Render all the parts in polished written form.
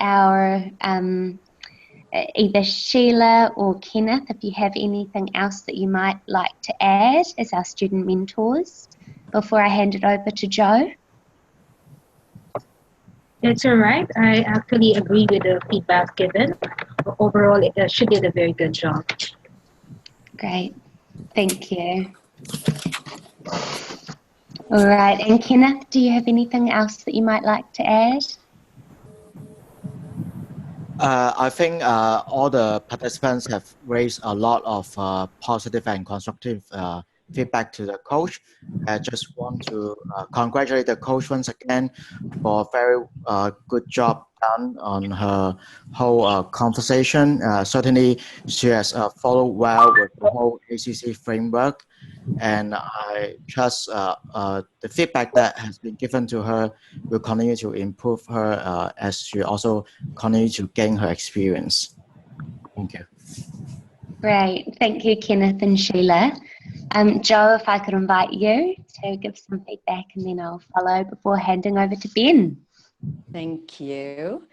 our either Sheila or Kenneth, if you have anything else that you might like to add as our student mentors before I hand it over to Joe. That's all right. I actually agree with the feedback given. Overall, she did a very good job. Great. Thank you. All right. And Kenneth, do you have anything else that you might like to add? I think all the participants have raised a lot of positive and constructive feedback to the coach. I just want to congratulate the coach once again for a very good job done on her whole conversation. Certainly, she has followed well with the whole ACC framework, and I trust the feedback that has been given to her will continue to improve her as she also continue to gain her experience. Thank you. Great. Thank you, Kenneth and Sheila. Joe, if I could invite you to give some feedback, and then I'll follow before handing over to Ben. Thank you.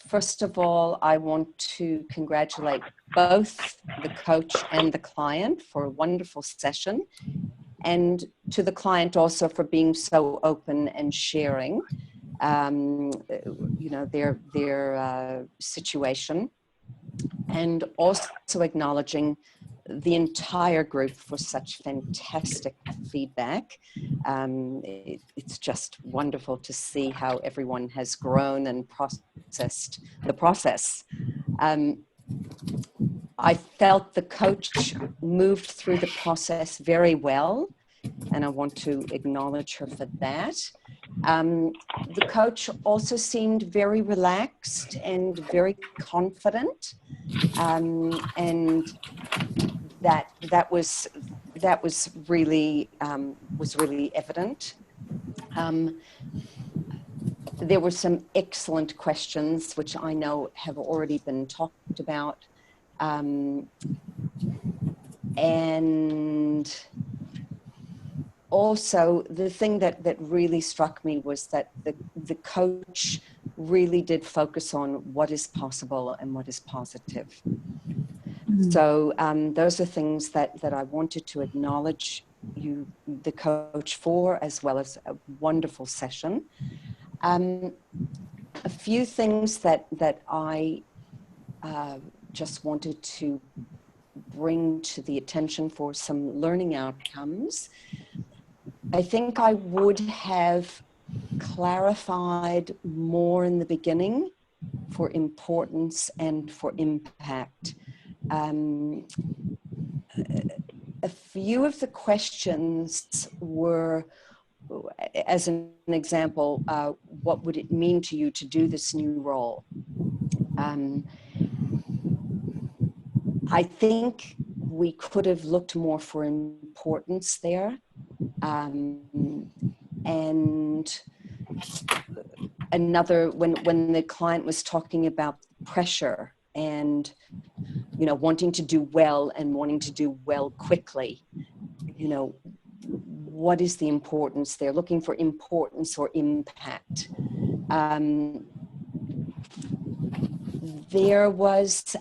First of all, I want to congratulate both the coach and the client for a wonderful session, and to the client also for being so open and sharing, you know, their situation, and also acknowledging the entire group for such fantastic feedback. It's just wonderful to see how everyone has grown and processed the process. I felt the coach moved through the process very well, and I want to acknowledge her for that. The coach also seemed very relaxed and very confident, and that was really evident. There were some excellent questions which I know have already been talked about, and also the thing that really struck me was that the coach really did focus on what is possible and what is positive. So those are things that I wanted to acknowledge you, the coach, for, as well as a wonderful session. A few things that I just wanted to bring to the attention for some learning outcomes. I think I would have clarified more in the beginning for importance and for impact. A few of the questions were, as an example, what would it mean to you to do this new role? I think we could have looked more for importance there. And another, when the client was talking about pressure and, you know, wanting to do well and wanting to do well quickly, you know, what is the importance? They're looking for importance or impact. There was,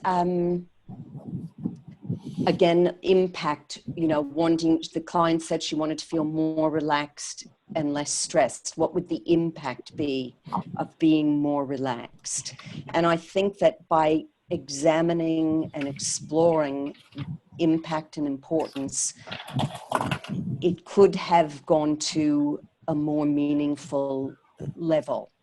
again, impact, you know, the client said she wanted to feel more relaxed and less stressed. What would the impact be of being more relaxed? And I think that by examining and exploring impact and importance, it could have gone to a more meaningful level.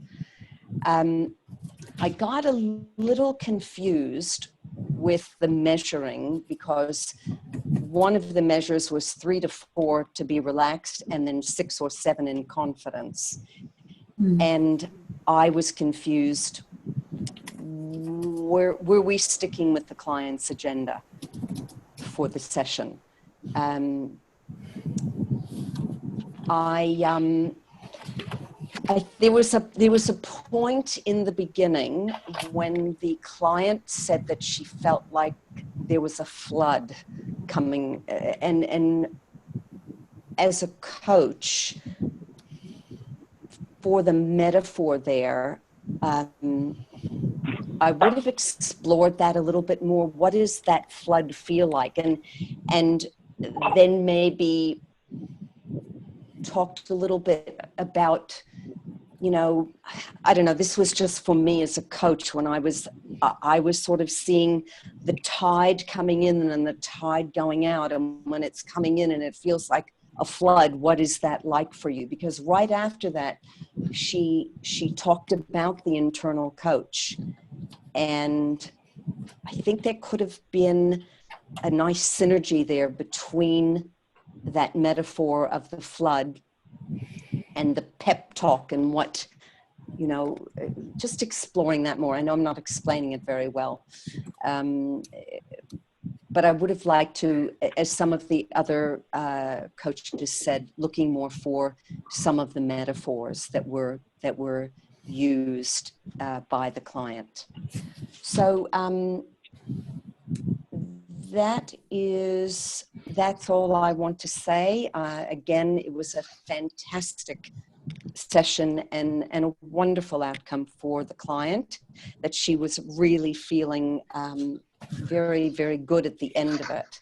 I got a little confused with the measuring, because one of the measures was 3 to 4 to be relaxed and then 6 or 7 in confidence. And I was confused. Were we sticking with the client's agenda for the session? There was a point in the beginning when the client said that she felt like there was a flood coming, and as a coach, for the metaphor there, I would have explored that a little bit more. What does that flood feel like? And then maybe talked a little bit about, you know, I don't know, this was just for me as a coach when I was sort of seeing the tide coming in and the tide going out. And when it's coming in and it feels like a flood, what is that like for you? Because right after that, she talked about the internal coach. And I think there could have been a nice synergy there between that metaphor of the flood and the pep talk and what, you know, just exploring that more. I know I'm not explaining it very well. But I would have liked to, as some of the other coaches said, looking more for some of the metaphors that were used by the client. So that's all I want to say. Again, it was a fantastic session and a wonderful outcome for the client, that she was really feeling very, very good at the end of it.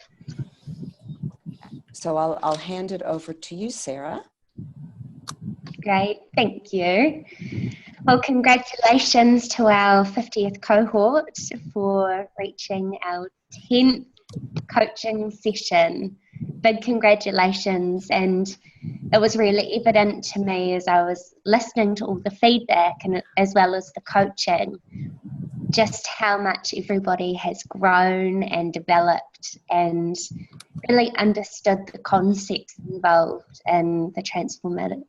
So I'll hand it over to you, Sarah. Great, thank you. Well, congratulations to our 50th cohort for reaching our 10th coaching session. Big congratulations, and it was really evident to me as I was listening to all the feedback and as well as the coaching, just how much everybody has grown and developed and really understood the concepts involved in the transformative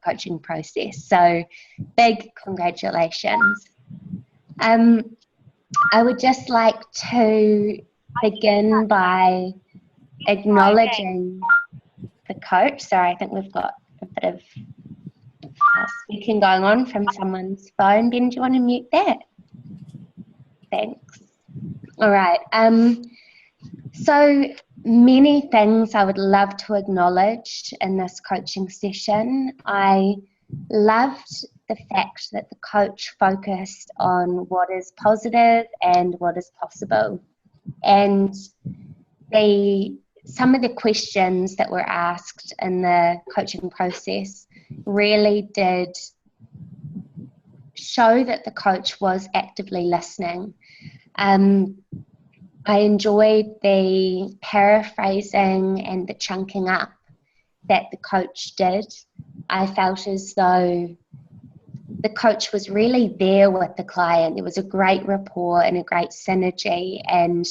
coaching process. So big congratulations. I would just like to begin by acknowledging the coach. Sorry, I think we've got a bit of speaking going on from someone's phone. Ben, do you want to mute that? Thanks. All right. So many things I would love to acknowledge in this coaching session. I loved the fact that the coach focused on what is positive and what is possible. And some of the questions that were asked in the coaching process really did show that the coach was actively listening. I enjoyed the paraphrasing and the chunking up that the coach did. I felt as though the coach was really there with the client. There was a great rapport and a great synergy, and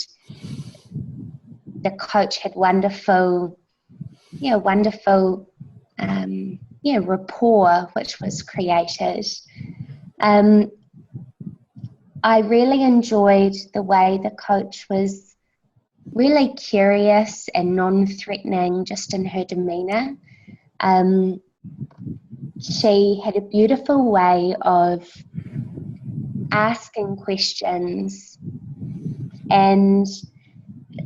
the coach had wonderful rapport which was created. I really enjoyed the way the coach was really curious and non-threatening just in her demeanour. She had a beautiful way of asking questions, and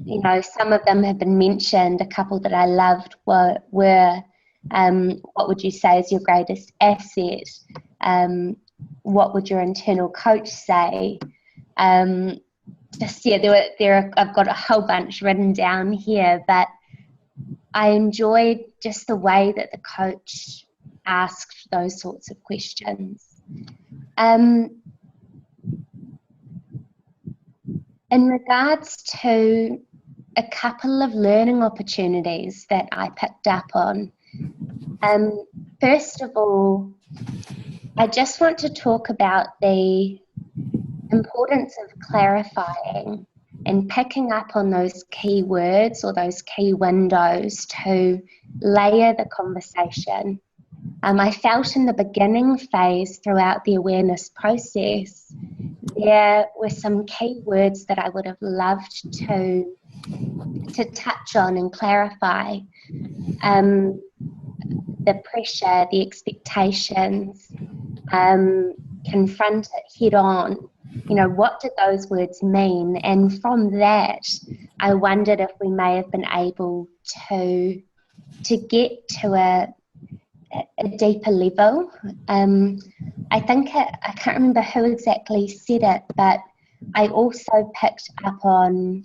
you know, some of them have been mentioned. A couple that I loved were what would you say is your greatest asset? What would your internal coach say? I've got a whole bunch written down here, but I enjoyed just the way that the coach asked those sorts of questions. In regards to a couple of learning opportunities that I picked up on, first of all, I just want to talk about the importance of clarifying and picking up on those key words or those key windows to layer the conversation. I felt in the beginning phase throughout the awareness process, there were some key words that I would have loved to touch on and clarify. The pressure, the expectations, confront it head on. You know, what do those words mean? And from that, I wondered if we may have been able to get to a deeper level. I think I can't remember who exactly said it, but I also picked up on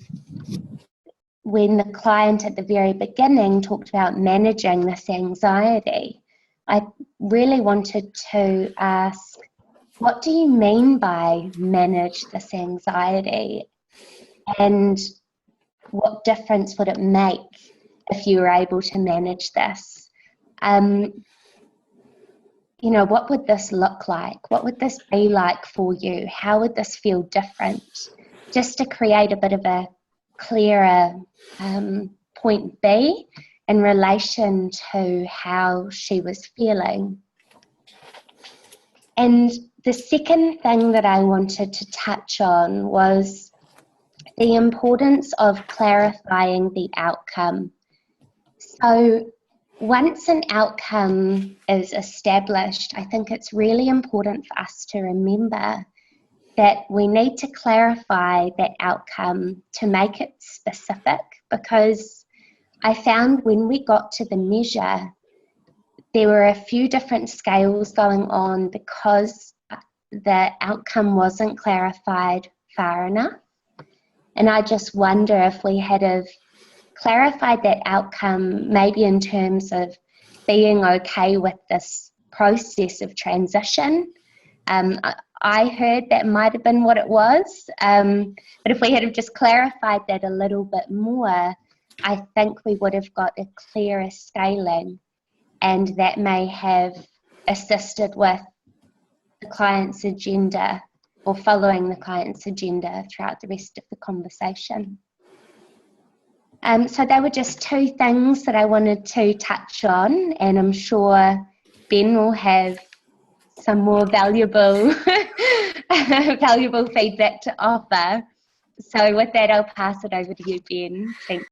when the client at the very beginning talked about managing this anxiety. I really wanted to ask, what do you mean by manage this anxiety? And what difference would it make if you were able to manage this? You know, what would this look like? What would this be like for you? How would this feel different? Just to create a bit of a clearer point B in relation to how she was feeling. And the second thing that I wanted to touch on was the importance of clarifying the outcome. So once an outcome is established, I think it's really important for us to remember that we need to clarify that outcome to make it specific, because I found when we got to the measure, there were a few different scales going on because the outcome wasn't clarified far enough. And I just wonder if we had have clarified that outcome, maybe in terms of being okay with this process of transition. I heard that might have been what it was, but if we had have just clarified that a little bit more, I think we would have got a clearer scaling, and that may have assisted with the client's agenda or following the client's agenda throughout the rest of the conversation. So they were just two things that I wanted to touch on, and I'm sure Ben will have some more valuable valuable feedback to offer. So with that, I'll pass it over to you, Ben. Thanks.